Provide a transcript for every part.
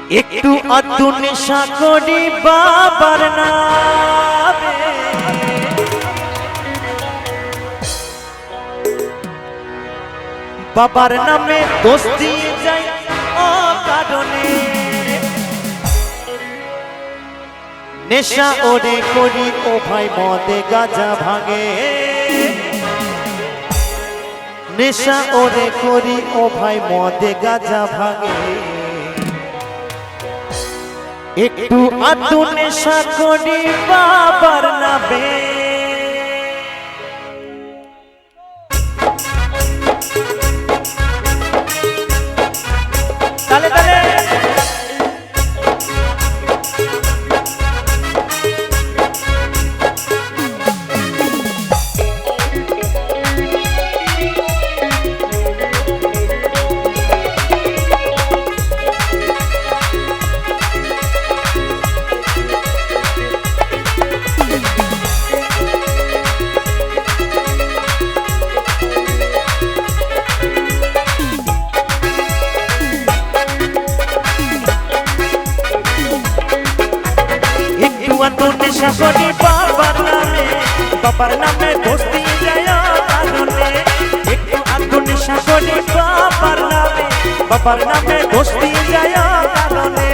একটু আধটু নেশা করি বাবার নামে, বাবার নামে দোষ দিয়ে যাই অকারণে। নেশা ওরে করি ও ভাই মদে গাঁজা ভাঙে, নেশা ওরে করি ও ভাই মদে গাঁজা ভাঙে। একটু আধটু নেশা করি বাবার নামে। তালে তালে নেশা করি বাবার নামে, বাবার নামে দোষ দিয়ে যায় কারণে। একটু আধটু নেশা করি বাবার নামে, বাবার নামে দোষ দিয়ে যায় কারণে।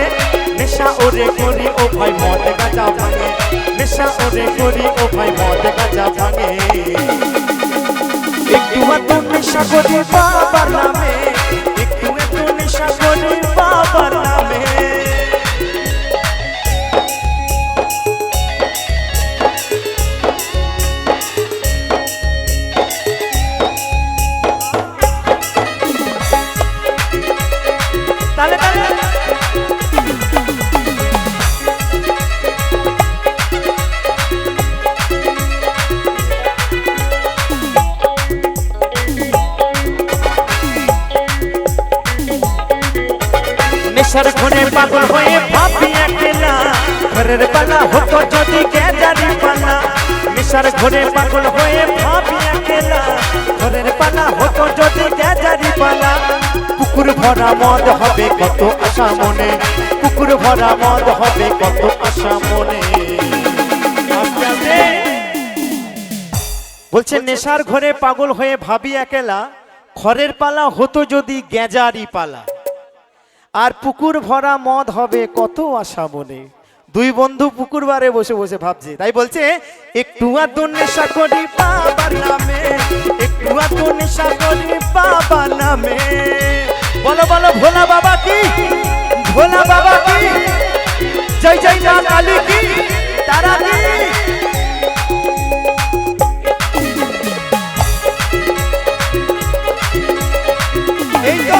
নেশা ওরে করি ও ভাই মদ গাঁজা ভাঙে, নেশা ওরে করি ও ভাই মদ গাঁজা ভাঙে। একটু আধটু নেশা করি বাবার নামে, একটু আধটু নেশা করি বাবার নামে। নেশার ঘরে পাগল হয়ে ভাবি একলা, ঘরের পালা হতো যদি গেজারি পালা। নেশার ঘরে পাগল হয়ে ভাবি একলা, ঘরের পালা হতো যদি গেজারি পালা। পুকুর ভরা মদ হবে কত আশা মনে, পুকুর ভরা মদ হবে কত আশা মনে। বলছে নেশার ঘরে পাগল হয়ে ভাবি একলা, ঘরের পালা হতো যদি গেজারি পালা। আর পুকুর ভরা মদ হবে কত আশা মনে। দুই বন্ধু পুকুর বারে বসে বসে ভাবছে, তাই বলছে একটু আধটু নেশা করি বাবার নামে, একটু আধটু নেশা করি বাবার নামে। বলো বলো ভোলা বাবা কি, ভোলা বাবা কি, জয় জয় মা কালী কি, তারা কি। এই তো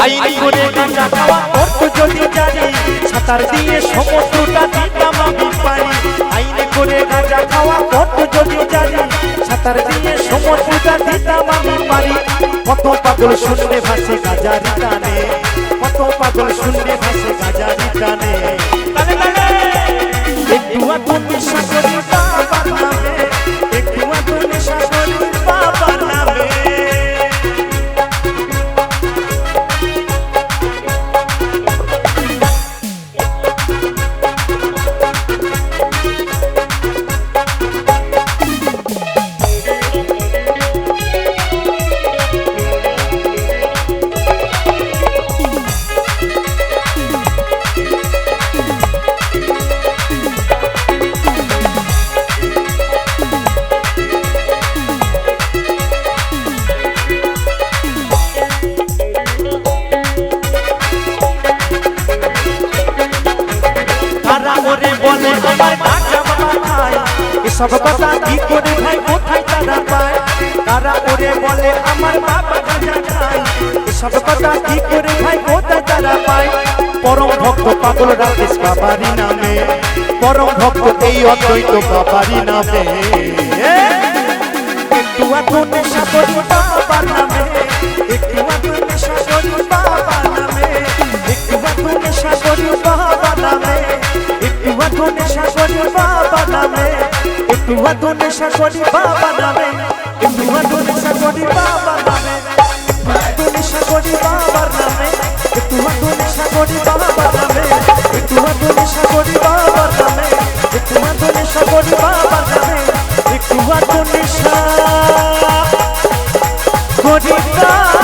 আইন করে গাঁজা খাওয়া করতো যদি জানি, সাঁতার দিয়ে সমুদ্রটা দিতাম আমি পারি। আইন করে গাঁজা খাওয়া করতো যদি জানি, সাঁতার দিয়ে সমুদ্রটা দিতাম আমি পারি। কত পাগল শুনলে ভাসে গাঁজারি টানে, কত পাগল শুনলে ভাসে গাঁজারি টানে। একটু আধটু নেশা করি বাবার নামে, একটু আধটু নেশা করি বাবার নামে। সব কথা কি করে ভাই কোথায় তারা পায়, তারা ওরে বলে আমার বাবা গাঁজা খায়। সব কথা কি করে ভাই কোথায় তারা পায়। পরম ভক্ত পাগল রাকেশ বাবারি নামে, পরম ভক্ত এই অদ্বৈত বাবারি নামে। একটু আধটু নেশা করি বাবার নামে, একটু আধটু নেশা করি বাবার নামে, একটু আধটু নেশা করি বাবার নামে, একটু হাতো নেশা করি বাবা নামে, একটু হাতো নেশা করি বাবা নামে, একটু হাতো নেশা করি বাবা নামে, হাতো নেশা করি বাবার নামে, একটু হাতো নেশা করি বাবার নামে, একটু হাতো নেশা করি বাবার নামে, একটু হাতো নেশা করি বাবার নামে, একটু হাতো নেশা করি বাবার